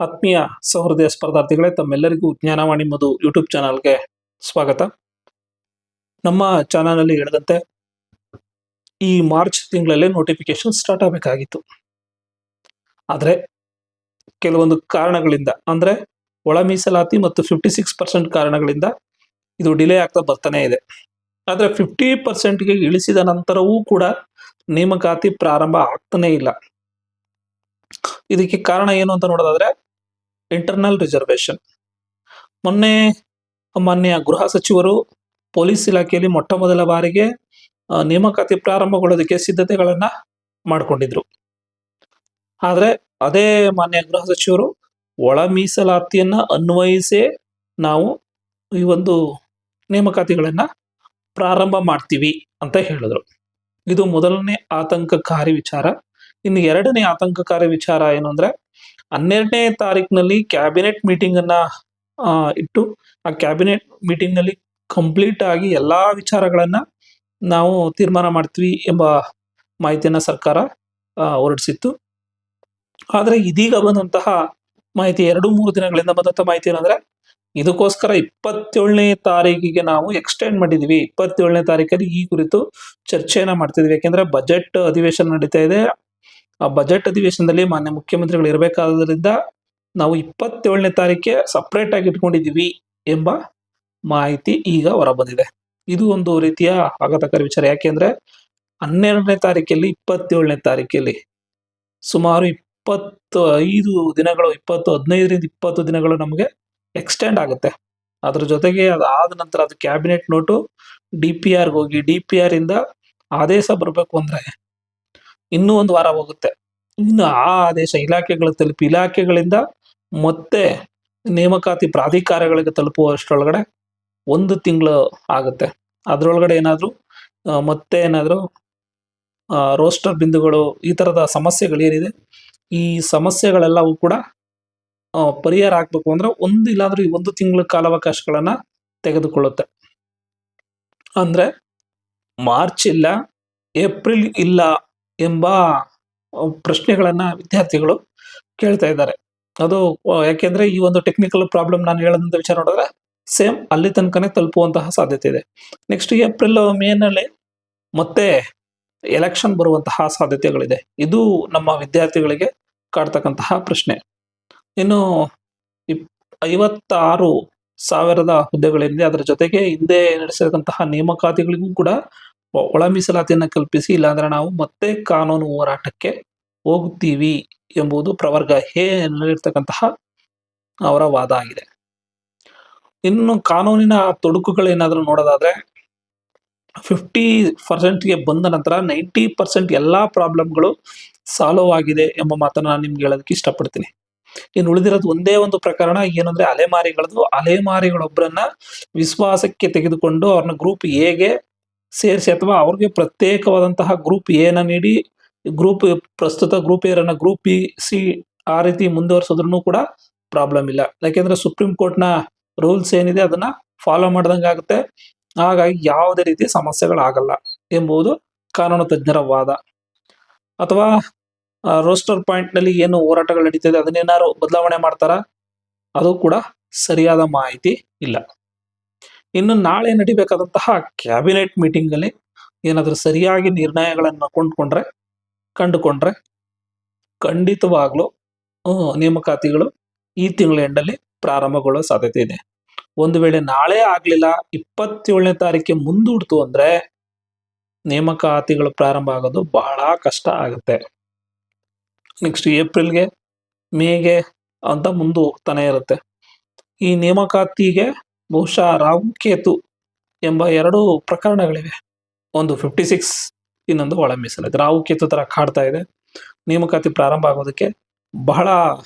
ಆತ್ಮೀಯ ಸಹೃದಯ ಸ್ಪರ್ಧಾರ್ಥಿಗಳೇ, ತಮ್ಮೆಲ್ಲರಿಗೂ ಜ್ಞಾನವಾಣಿ ಮಧು ಯೂಟ್ಯೂಬ್ ಚಾನಲ್ಗೆ ಸ್ವಾಗತ. ನಮ್ಮ ಚಾನಲಲ್ಲಿ ಹೇಳಿದಂತೆ ಈ ಮಾರ್ಚ್ ತಿಂಗಳಲ್ಲೇ ನೋಟಿಫಿಕೇಶನ್ ಸ್ಟಾರ್ಟ್ ಆಗಬೇಕಾಗಿತ್ತು. ಆದರೆ ಕೆಲವೊಂದು ಕಾರಣಗಳಿಂದ, ಅಂದರೆ ಒಳ ಮೀಸಲಾತಿ ಮತ್ತು 56% ಕಾರಣಗಳಿಂದ ಇದು ಡಿಲೇ ಆಗ್ತಾ ಬರ್ತಾನೆ ಇದೆ. ಆದರೆ 50%ಗೆ ಇಳಿಸಿದ ನಂತರವೂ ಕೂಡ ನೇಮಕಾತಿ ಪ್ರಾರಂಭ ಆಗ್ತಾನೆ ಇಲ್ಲ. ಇದಕ್ಕೆ ಕಾರಣ ಏನು ಅಂತ ನೋಡೋದಾದ್ರೆ ಇಂಟರ್ನಲ್ ರಿಸರ್ವೇಶನ್. ಮೊನ್ನೆ ಮಾನ್ಯ ಗೃಹ ಸಚಿವರು ಪೊಲೀಸ್ ಇಲಾಖೆಯಲ್ಲಿ ಮೊಟ್ಟ ಮೊದಲ ಬಾರಿಗೆ ನೇಮಕಾತಿ ಪ್ರಾರಂಭಗೊಳ್ಳೋದಕ್ಕೆ ಸಿದ್ಧತೆಗಳನ್ನ ಮಾಡಿಕೊಂಡಿದ್ರು. ಆದರೆ ಅದೇ ಮಾನ್ಯ ಗೃಹ ಸಚಿವರು ಒಳ ಮೀಸಲಾತಿಯನ್ನ ಅನ್ವಯಿಸೇ ನಾವು ಈ ಒಂದು ನೇಮಕಾತಿಗಳನ್ನ ಪ್ರಾರಂಭ ಮಾಡ್ತೀವಿ ಅಂತ ಹೇಳಿದ್ರು. ಇದು ಮೊದಲನೇ ಆತಂಕಕಾರಿ ವಿಚಾರ. ಇನ್ನು ಎರಡನೇ ಆತಂಕಕಾರಿ ವಿಚಾರ ಏನು ಅಂದ್ರೆ 12ನೇ ತಾರೀಕಿನಲ್ಲಿ ಕ್ಯಾಬಿನೆಟ್ ಮೀಟಿಂಗ್ ಅನ್ನ ಇಟ್ಟು ಆ ಕ್ಯಾಬಿನೆಟ್ ಮೀಟಿಂಗ್ ನಲ್ಲಿ ಕಂಪ್ಲೀಟ್ ಆಗಿ ಎಲ್ಲಾ ವಿಚಾರಗಳನ್ನ ನಾವು ತೀರ್ಮಾನ ಮಾಡ್ತೀವಿ ಎಂಬ ಮಾಹಿತಿಯನ್ನ ಸರ್ಕಾರ ಹೊರಡಿಸಿತ್ತು. ಆದ್ರೆ ಇದೀಗ ಬಂದಂತಹ ಮಾಹಿತಿ 2-3 ದಿನಗಳಿಂದ ಬಂದಂತಹ ಮಾಹಿತಿ ಏನಂದ್ರೆ ಇದಕ್ಕೋಸ್ಕರ 27ನೇ ತಾರೀಕಿಗೆ ನಾವು ಎಕ್ಸ್ಟೆಂಡ್ ಮಾಡಿದೀವಿ. 27ನೇ ತಾರೀಕಲ್ಲಿ ಈ ಕುರಿತು ಚರ್ಚೆಯನ್ನ ಮಾಡ್ತಿದ್ವಿ. ಯಾಕೆಂದ್ರೆ ಬಜೆಟ್ ಅಧಿವೇಶನ ನಡೀತಾ ಇದೆ. ಆ ಬಜೆಟ್ ಅಧಿವೇಶನದಲ್ಲಿ ಮಾನ್ಯ ಮುಖ್ಯಮಂತ್ರಿಗಳು ಇರಬೇಕಾದ್ರಿಂದ ನಾವು 27ನೇ ತಾರೀಕಿಗೆ ಸಪರೇಟ್ ಆಗಿ ಇಟ್ಕೊಂಡಿದೀವಿ ಎಂಬ ಮಾಹಿತಿ ಈಗ ಹೊರಬಂದಿದೆ. ಇದು ಒಂದು ರೀತಿಯ ಆಘಾತಕಾರಿ ವಿಚಾರ. ಯಾಕೆಂದ್ರೆ 12ನೇ ತಾರೀಕಲ್ಲಿ 27ನೇ ತಾರೀಕಲ್ಲಿ ಸುಮಾರು 25 ದಿನಗಳು 15ರಿಂದ 20 ದಿನಗಳು ನಮಗೆ ಎಕ್ಸ್ಟೆಂಡ್ ಆಗುತ್ತೆ. ಅದ್ರ ಜೊತೆಗೆ ಅದಾದ ನಂತರ ಅದು ಕ್ಯಾಬಿನೆಟ್ ನೋಟು DPR ಹೋಗಿ DPR ಇಂದ ಆದೇಶ ಬರಬೇಕು ಅಂದ್ರೆ ಇನ್ನೂ 1 ವಾರ ಹೋಗುತ್ತೆ. ಇನ್ನು ಆ ಆದೇಶ ಇಲಾಖೆಗಳು ತಲುಪಿ ಇಲಾಖೆಗಳಿಂದ ಮತ್ತೆ ನೇಮಕಾತಿ ಪ್ರಾಧಿಕಾರಗಳಿಗೆ ತಲುಪುವಷ್ಟರೊಳಗಡೆ 1 ತಿಂಗಳು ಆಗುತ್ತೆ. ಅದ್ರೊಳಗಡೆ ಏನಾದ್ರು ರೋಸ್ಟರ್ ಬಿಂದುಗಳು ಈ ತರದ ಸಮಸ್ಯೆಗಳು ಏನಿದೆ, ಈ ಸಮಸ್ಯೆಗಳೆಲ್ಲವೂ ಕೂಡ ಪರಿಹಾರ ಆಗ್ಬೇಕು ಅಂದ್ರೆ 1 ತಿಂಗಳ ಕಾಲಾವಕಾಶಗಳನ್ನ ತೆಗೆದುಕೊಳ್ಳುತ್ತೆ. ಅಂದ್ರೆ ಮಾರ್ಚ್ ಇಲ್ಲ, ಏಪ್ರಿಲ್ ಇಲ್ಲ ಎಂಬ ಪ್ರಶ್ನೆಗಳನ್ನ ವಿದ್ಯಾರ್ಥಿಗಳು ಕೇಳ್ತಾ ಇದ್ದಾರೆ. ಅದು ಯಾಕೆಂದ್ರೆ ಈ ಒಂದು ಟೆಕ್ನಿಕಲ್ ಪ್ರಾಬ್ಲಮ್ ನಾನು ಹೇಳದಂತ ವಿಚಾರ ನೋಡಿದ್ರೆ ಸೇಮ್ ಅಲ್ಲಿ ತನಕನೇ ತಲುಪುವಂತಹ ಸಾಧ್ಯತೆ ಇದೆ. ನೆಕ್ಸ್ಟ್ ಏಪ್ರಿಲ್ ಮೇನಲ್ಲಿ ಮತ್ತೆ ಎಲೆಕ್ಷನ್ ಬರುವಂತಹ ಸಾಧ್ಯತೆಗಳಿದೆ. ಇದು ನಮ್ಮ ವಿದ್ಯಾರ್ಥಿಗಳಿಗೆ ಕಾಡ್ತಕ್ಕಂತಹ ಪ್ರಶ್ನೆ. ಇನ್ನು 56,000 ಹುದ್ದೆಗಳೇನಿದೆ ಅದರ ಜೊತೆಗೆ ಹಿಂದೆ ನಡೆಸಿದಂತಹ ನೇಮಕಾತಿಗಳಿಗೂ ಕೂಡ ಒಳ ಮೀಸಲಾತಿಯನ್ನ ಕಲ್ಪಿಸಿ, ಇಲ್ಲಾಂದ್ರೆ ನಾವು ಮತ್ತೆ ಕಾನೂನು ಹೋರಾಟಕ್ಕೆ ಹೋಗುತ್ತೀವಿ ಎಂಬುದು ಪ್ರವರ್ಗ ಎ ನಲ್ಲಿರ್ತಕ್ಕಂತಹ ಅವರ ವಾದ ಆಗಿದೆ. ಇನ್ನು ಕಾನೂನಿನ ತೊಡಕುಗಳೇನಾದ್ರೂ ನೋಡೋದಾದ್ರೆ 50%ಗೆ ಬಂದ ನಂತರ 90% ಎಲ್ಲಾ ಪ್ರಾಬ್ಲಮ್ಗಳು ಸಾಲ್ವ್ ಆಗಿದೆ ಎಂಬ ಮಾತನ್ನ ನಾನು ನಿಮ್ಗೆ ಹೇಳೋದಕ್ಕೆ ಇಷ್ಟಪಡ್ತೀನಿ. ಇನ್ನು ಉಳಿದಿರೋದು ಒಂದೇ ಒಂದು ಪ್ರಕರಣ ಏನಂದ್ರೆ ಅಲೆಮಾರಿಗಳೊಬ್ಬರನ್ನ ವಿಶ್ವಾಸಕ್ಕೆ ತೆಗೆದುಕೊಂಡು ಅವ್ರನ್ನ ಗ್ರೂಪ್ ಎಗೆ ಸೇರಿಸಿ ಅಥವಾ ಅವ್ರಿಗೆ ಪ್ರತ್ಯೇಕವಾದಂತಹ ಗ್ರೂಪ್ ಎನ ನೀಡಿ ಪ್ರಸ್ತುತ ಗ್ರೂಪ್ ಎರನ್ನ ಗ್ರೂಪ್ ಬಿ ಸಿ ಆ ರೀತಿ ಮುಂದುವರಿಸೋದ್ರೂ ಕೂಡ ಪ್ರಾಬ್ಲಮ್ ಇಲ್ಲ. ಯಾಕೆಂದ್ರೆ ಸುಪ್ರೀಂ ಕೋರ್ಟ್ನ ರೂಲ್ಸ್ ಏನಿದೆ ಅದನ್ನ ಫಾಲೋ ಮಾಡ್ದಂಗೆ ಆಗುತ್ತೆ. ಹಾಗಾಗಿ ಯಾವುದೇ ರೀತಿ ಸಮಸ್ಯೆಗಳಾಗಲ್ಲ ಎಂಬುದು ಕಾನೂನು ತಜ್ಞರ ವಾದ. ಅಥವಾ ರೋಸ್ಟರ್ ಪಾಯಿಂಟ್ ನಲ್ಲಿ ಏನು ಹೋರಾಟಗಳು ನಡೀತಿದೆ ಅದನ್ನೇನಾದ್ರು ಬದಲಾವಣೆ ಮಾಡ್ತಾರ, ಅದು ಕೂಡ ಸರಿಯಾದ ಮಾಹಿತಿ ಇಲ್ಲ. ಇನ್ನು ನಾಳೆ ನಡಿಬೇಕಾದಂತಹ ಕ್ಯಾಬಿನೆಟ್ ಮೀಟಿಂಗ್ ಅಲ್ಲಿ ಏನಾದ್ರೂ ಸರಿಯಾಗಿ ನಿರ್ಣಯಗಳನ್ನ ಕಂಡುಕೊಂಡ್ರೆ ಖಂಡಿತವಾಗ್ಲೂ ನೇಮಕಾತಿಗಳು ಈ ತಿಂಗಳ ಎಂಡಲ್ಲಿ ಪ್ರಾರಂಭಗೊಳ್ಳೋ ಸಾಧ್ಯತೆ ಇದೆ. ಒಂದು ವೇಳೆ ನಾಳೆ ಆಗ್ಲಿಲ್ಲ 27ನೇ ತಾರೀಕಿಗೆ ಮುಂದೂಡ್ತು ಅಂದ್ರೆ ನೇಮಕಾತಿಗಳು ಪ್ರಾರಂಭ ಆಗೋದು ಬಹಳ ಕಷ್ಟ ಆಗುತ್ತೆ. ನೆಕ್ಸ್ಟ್ ಏಪ್ರಿಲ್ಗೆ ಮೇಗೆ ಅಂತ ಮುಂದೆ ಹೋಗ್ತಾನೆ ಇರುತ್ತೆ. ಈ ನೇಮಕಾತಿಗೆ ಬಹುಶಃ ರಾಹು ಕೇತು ಎಂಬ 2 ಪ್ರಕರಣಗಳಿವೆ. ಒಂದು 56, ಇನ್ನೊಂದು ಒಳ ಮೀಸಲಾತಿ. ರಾಹು ಕೇತು ತರ ಕಾಡ್ತಾ ಇದೆ. ನೇಮಕಾತಿ ಪ್ರಾರಂಭ ಆಗೋದಕ್ಕೆ ಬಹಳ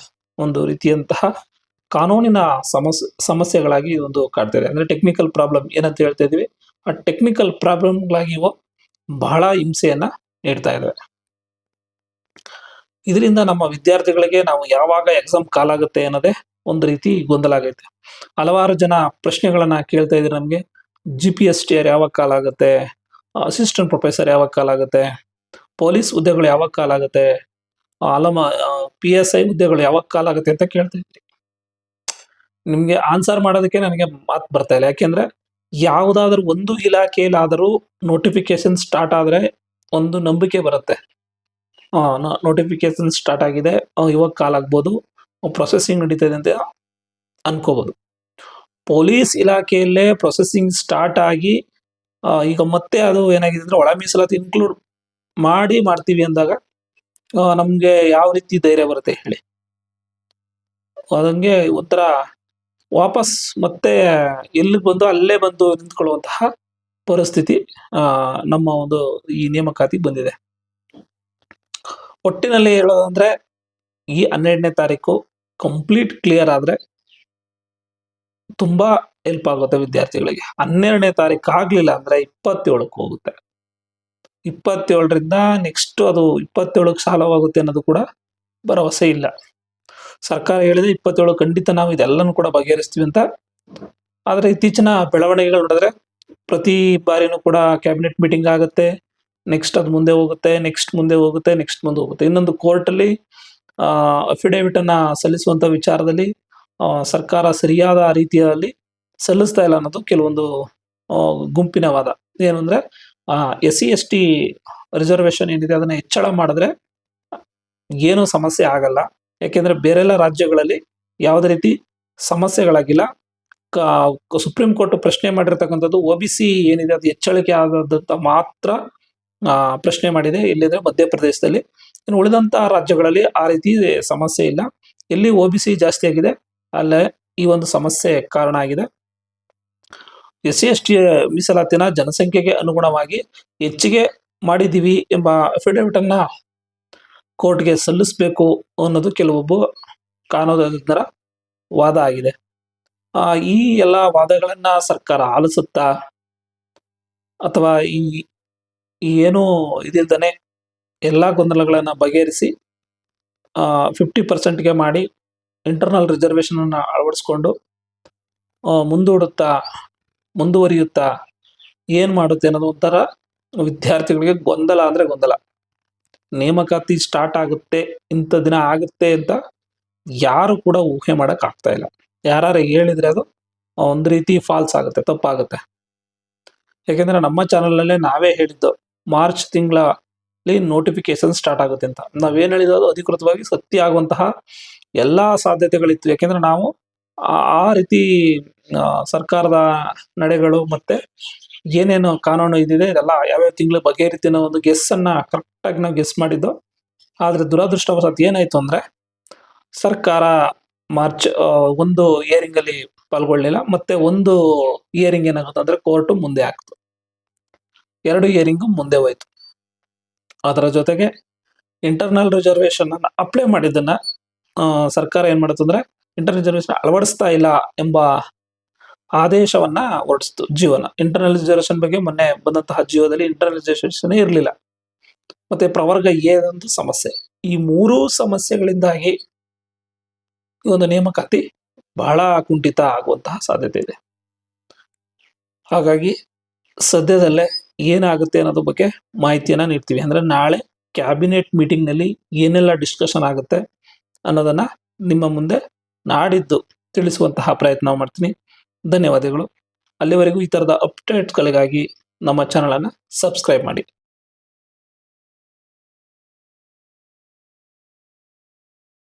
ಒಂದು ರೀತಿಯಂತಹ ಕಾನೂನಿನ ಸಮಸ್ಯೆಗಳಾಗಿ ಒಂದು ಕಾಡ್ತಾ ಇದೆ. ಅಂದ್ರೆ ಟೆಕ್ನಿಕಲ್ ಪ್ರಾಬ್ಲಮ್ ಏನಂತ ಹೇಳ್ತಾ ಇದೀವಿ, ಆ ಟೆಕ್ನಿಕಲ್ ಪ್ರಾಬ್ಲಮ್ಗಳಾಗಿ ಇವು ಬಹಳ ಹಿಂಸೆಯನ್ನ ನೀಡ್ತಾ ಇದಾವೆ. ಇದರಿಂದ ನಮ್ಮ ವಿದ್ಯಾರ್ಥಿಗಳಿಗೆ ನಾವು ಯಾವಾಗ ಎಕ್ಸಾಮ್ ಕಾಲಾಗುತ್ತೆ ಅನ್ನೋದೇ ಒಂದು ರೀತಿ ಗೊಂದಲ ಆಗೈತೆ. ಹಲವಾರು ಜನ ಪ್ರಶ್ನೆಗಳನ್ನ ಕೇಳ್ತಾ ಇದ್ರೆ ನಮ್ಗೆ GPSTR ಯಾವಾಗ ಕಾಲಾಗುತ್ತೆ, ಅಸಿಸ್ಟೆಂಟ್ ಪ್ರೊಫೆಸರ್ ಯಾವಾಗ ಕಾಲಾಗುತ್ತೆ, ಪೊಲೀಸ್ ಹುದ್ದೆಗಳು ಯಾವಾಗ ಕಾಲಾಗುತ್ತೆ, PSI ಹುದ್ದೆಗಳು ಯಾವಾಗ ಕಾಲ್ ಆಗುತ್ತೆ ಅಂತ ಕೇಳ್ತಾ ಇದ್ರಿ. ನಿಮ್ಗೆ ಆನ್ಸರ್ ಮಾಡೋದಕ್ಕೆ ನನಗೆ ಮಾತು ಬರ್ತಾ ಇಲ್ಲ. ಯಾಕೆಂದ್ರೆ ಯಾವುದಾದ್ರೂ ಒಂದು ಇಲಾಖೆಯಲ್ಲಾದರೂ ನೋಟಿಫಿಕೇಶನ್ ಸ್ಟಾರ್ಟ್ ಆದ್ರೆ ಒಂದು ನಂಬಿಕೆ ಬರುತ್ತೆ. ನೋಟಿಫಿಕೇಶನ್ ಸ್ಟಾರ್ಟ್ ಆಗಿದೆ, ಇವಾಗ ಕಾಲ್ ಆಗ್ಬೋದು, ಪ್ರೊಸೆಸಿಂಗ್ ನಡೀತಾ ಇದೆ ಅಂತ ಅನ್ಕೋಬಹುದು. ಪೊಲೀಸ್ ಇಲಾಖೆಯಲ್ಲೇ ಪ್ರೊಸೆಸಿಂಗ್ ಸ್ಟಾರ್ಟ್ ಆಗಿ ಈಗ ಮತ್ತೆ ಅದು ಏನಾಗಿದೆ ಅಂದ್ರೆ ಒಳ ಮೀಸಲಾತಿ ಇನ್ಕ್ಲೂಡ್ ಮಾಡ್ತೀವಿ ಅಂದಾಗ ನಮ್ಗೆ ಯಾವ ರೀತಿ ಧೈರ್ಯ ಬರುತ್ತೆ ಹೇಳಿ? ಅದಂಗೆ ಒಂಥರ ವಾಪಸ್ ಮತ್ತೆ ಎಲ್ಲಿ ಬಂದು ಅಲ್ಲೇ ಬಂದು ನಿಂತ್ಕೊಳ್ಳುವಂತಹ ಪರಿಸ್ಥಿತಿ ನಮ್ಮ ಒಂದು ಈ ನೇಮಕಾತಿ ಬಂದಿದೆ. ಒಟ್ಟಿನಲ್ಲಿ ಹೇಳೋದಂದ್ರೆ ಈ 12ನೇ ತಾರೀಕು ಕಂಪ್ಲೀಟ್ ಕ್ಲಿಯರ್ ಆದ್ರೆ ತುಂಬಾ ಹೆಲ್ಪ್ ಆಗುತ್ತೆ ವಿದ್ಯಾರ್ಥಿಗಳಿಗೆ. 12ನೇ ತಾರೀಕು ಆಗ್ಲಿಲ್ಲ ಅಂದ್ರೆ 27ಕ್ಕೆ ಹೋಗುತ್ತೆ. 27ರಿಂದ ನೆಕ್ಸ್ಟ್ ಅದು 27ಕ್ಕೆ ಸಾಲವಾಗುತ್ತೆ ಅನ್ನೋದು ಕೂಡ ಭರವಸೆ ಇಲ್ಲ. ಸರ್ಕಾರ ಹೇಳಿದ್ರೆ 27 ಖಂಡಿತ ನಾವು ಇದೆಲ್ಲನೂ ಕೂಡ ಬಗೆಹರಿಸ್ತೀವಿ ಅಂತ. ಆದ್ರೆ ಇತ್ತೀಚಿನ ಬೆಳವಣಿಗೆಗಳು ನೋಡಿದ್ರೆ ಪ್ರತಿ ಬಾರಿನೂ ಕೂಡ ಕ್ಯಾಬಿನೆಟ್ ಮೀಟಿಂಗ್ ಆಗುತ್ತೆ, ನೆಕ್ಸ್ಟ್ ಅದು ಮುಂದೆ ಹೋಗುತ್ತೆ, ನೆಕ್ಸ್ಟ್ ಮುಂದೆ ಹೋಗುತ್ತೆ, ನೆಕ್ಸ್ಟ್ ಮುಂದೆ ಹೋಗುತ್ತೆ. ಇನ್ನೊಂದು ಕೋರ್ಟ್ ಅಲ್ಲಿ ಅಫಿಡೇವಿಟ್ ಅನ್ನ ಸಲ್ಲಿಸುವಂತ ವಿಚಾರದಲ್ಲಿ ಸರ್ಕಾರ ಸರಿಯಾದ ರೀತಿಯಲ್ಲಿ ಸಲ್ಲಿಸ್ತಾ ಇಲ್ಲ ಅನ್ನೋದು ಕೆಲವೊಂದು ಗುಂಪಿನ ವಾದ. ಏನು ಅಂದ್ರೆ SC/ST ರಿಸರ್ವೇಶನ್ ಏನಿದೆ ಅದನ್ನ ಹೆಚ್ಚಳ ಮಾಡಿದ್ರೆ ಏನು ಸಮಸ್ಯೆ ಆಗಲ್ಲ. ಯಾಕೆಂದ್ರೆ ಬೇರೆಲ್ಲ ರಾಜ್ಯಗಳಲ್ಲಿ ಯಾವುದೇ ರೀತಿ ಸಮಸ್ಯೆಗಳಾಗಿಲ್ಲ. ಸುಪ್ರೀಂ ಕೋರ್ಟ್ ಪ್ರಶ್ನೆ ಮಾಡಿರ್ತಕ್ಕಂಥದ್ದು OBC ಏನಿದೆ ಅದು ಹೆಚ್ಚಳಿಕೆ ಆದಂತ ಮಾತ್ರ ಪ್ರಶ್ನೆ ಮಾಡಿದೆ. ಇಲ್ಲಿದ್ರೆ ಮಧ್ಯಪ್ರದೇಶದಲ್ಲಿ. ಇನ್ನು ಉಳಿದಂತಹ ರಾಜ್ಯಗಳಲ್ಲಿ ಆ ರೀತಿ ಸಮಸ್ಯೆ ಇಲ್ಲ. ಎಲ್ಲಿ OBC ಜಾಸ್ತಿ ಆಗಿದೆ ಅಲ್ಲೇ ಈ ಒಂದು ಸಮಸ್ಯೆ ಕಾರಣ ಆಗಿದೆ. SC/ST ಮೀಸಲಾತಿನ ಜನಸಂಖ್ಯೆಗೆ ಅನುಗುಣವಾಗಿ ಹೆಚ್ಚಿಗೆ ಮಾಡಿದೀವಿ ಎಂಬ ಅಫಿಡೇವಿಟ್ ಅನ್ನ ಕೋರ್ಟ್ಗೆ ಸಲ್ಲಿಸಬೇಕು ಅನ್ನೋದು ಕೆಲವೊಬ್ಬ ಕಾನೂನುತಜ್ಞರ ವಾದ ಆಗಿದೆ. ಈ ಎಲ್ಲಾ ವಾದಗಳನ್ನ ಸರ್ಕಾರ ಆಲಿಸುತ್ತಾ ಅಥವಾ ಈ ಏನು ಇದಿಲ್ದಾನೆ ಎಲ್ಲಾ ಗೊಂದಲಗಳನ್ನ ಬಗೆಹರಿಸಿ 50%ಗೆ ಮಾಡಿ ಇಂಟರ್ನಲ್ ರಿಸರ್ವೇಶನ್ ಅನ್ನ ಅಳವಡಿಸ್ಕೊಂಡು ಮುಂದುವರಿಯುತ್ತಾ ಏನ್ ಮಾಡುತ್ತೆ ಅನ್ನೋದು ಒಂಥರ ವಿದ್ಯಾರ್ಥಿಗಳಿಗೆ ಗೊಂದಲ ಅಂದ್ರೆ ಗೊಂದಲ. ನೇಮಕಾತಿ ಸ್ಟಾರ್ಟ್ ಆಗುತ್ತೆ, ಇಂಥ ದಿನ ಆಗುತ್ತೆ ಅಂತ ಯಾರು ಕೂಡ ಊಹೆ ಮಾಡಕ್ ಆಗ್ತಾ ಇಲ್ಲ. ಯಾರು ಹೇಳಿದ್ರೆ ಅದು ಒಂದು ರೀತಿ ಫಾಲ್ಸ್ ಆಗುತ್ತೆ, ತಪ್ಪಾಗುತ್ತೆ. ಯಾಕೆಂದ್ರೆ ನಮ್ಮ ಚಾನಲ್ ನಲ್ಲೇ ನಾವೇ ಹೇಳಿದ್ದು ಮಾರ್ಚ್ ತಿಂಗಳಲ್ಲಿ ನೋಟಿಫಿಕೇಶನ್ ಸ್ಟಾರ್ಟ್ ಆಗುತ್ತೆ ಅಂತ. ನಾವೇನ್ ಹೇಳಿದ್ದು ಅದು ಅಧಿಕೃತವಾಗಿ ಸತ್ಯ ಆಗುವಂತಹ ಎಲ್ಲಾ ಸಾಧ್ಯತೆಗಳಿತ್ತು. ಯಾಕೆಂದ್ರೆ ನಾವು ಆ ರೀತಿ ಸರ್ಕಾರದ ನಡೆಗಳು ಮತ್ತೆ ಏನೇನು ಕಾನೂನು ಇದಿದೆ ಇದೆಲ್ಲ ಯಾವ್ಯಾವ ತಿಂಗಳು ಬಗೆಹರಿತಿ ಅನ್ನೋ ಒಂದು ಗೆಸ್ ಅನ್ನ ಕರೆಕ್ಟ್ ಆಗಿ ನಾವು ಗೆಸ್ ಮಾಡಿದ್ದು. ಆದ್ರೆ ದುರದೃಷ್ಟವಶಾತ್ ಏನಾಯ್ತು ಅಂದ್ರೆ ಸರ್ಕಾರ ಮಾರ್ಚ್ ಒಂದು ಹಿಯರಿಂಗ್ ಅಲ್ಲಿ ಪಾಲ್ಗೊಳ್ಳಿಲ್ಲ. ಮತ್ತೆ ಒಂದು ಹಿಯರಿಂಗ್ ಏನಾಗುತ್ತೆ ಅಂದ್ರೆ ಕೋರ್ಟ್ ಮುಂದೆ ಆಗ್ತು. 2 ಹಿಯರಿಂಗ್ ಮುಂದೆ ಹೋಯ್ತು. ಅದರ ಜೊತೆಗೆ ಇಂಟರ್ನಲ್ ರಿಸರ್ವೇಶನ್ ಅನ್ನ ಅಪ್ಲೈ ಮಾಡಿದ್ದನ್ನ ಸರ್ಕಾರ ಏನ್ ಮಾಡುತ್ತಂದ್ರೆ ಇಂಟರ್ನಲ್ ರಿಸರ್ವೇಶನ್ ಅಳವಡಿಸ್ತಾ ಇಲ್ಲ ಎಂಬ ಆದೇಶವನ್ನ ಹೊರಡಿಸ್ತು. ಇಂಟರ್ನಲ್ ರಿಸರ್ವೇಶನ್ ಬಗ್ಗೆ ಮೊನ್ನೆ ಬಂದಂತಹ ಜಿಯೋದಲ್ಲಿ ಇಂಟರ್ನಲ್ ರಿಸರ್ವೇಶನ್ ಇರಲಿಲ್ಲ. ಮತ್ತೆ ಪ್ರವರ್ಗ ಏನೊಂದು ಸಮಸ್ಯೆ. ಈ 3 ಸಮಸ್ಯೆಗಳಿಂದಾಗಿ ಈ ಒಂದು ನೇಮಕಾತಿ ಬಹಳ ಕುಂಠಿತ ಆಗುವಂತಹ ಸಾಧ್ಯತೆ ಇದೆ. ಹಾಗಾಗಿ ಸದ್ಯದಲ್ಲೇ ಏನಾಗುತ್ತೆ ಅನ್ನೋದ್ರ ಬಗ್ಗೆ ಮಾಹಿತಿಯನ್ನ ನೀಡ್ತೀವಿ. ಅಂದ್ರೆ ನಾಳೆ ಕ್ಯಾಬಿನೆಟ್ ಮೀಟಿಂಗ್ ನಲ್ಲಿ ಏನೆಲ್ಲ ಡಿಸ್ಕಷನ್ ಆಗುತ್ತೆ ಅನ್ನೋದನ್ನ ನಿಮ್ಮ ಮುಂದೆ ನಾಡಿದ್ದು ತಿಳಿಸುವಂತಹ ಪ್ರಯತ್ನ ಮಾಡ್ತೀನಿ. ಧನ್ಯವಾದಗಳು. ಅಲ್ಲಿವರೆಗೂ ಈ ತರದ ಅಪ್ಡೇಟ್ಸ್ಗಳಿಗಾಗಿ ನಮ್ಮ ಚಾನಲ್ ಅನ್ನ ಸಬ್ಸ್ಕ್ರೈಬ್ ಮಾಡಿ.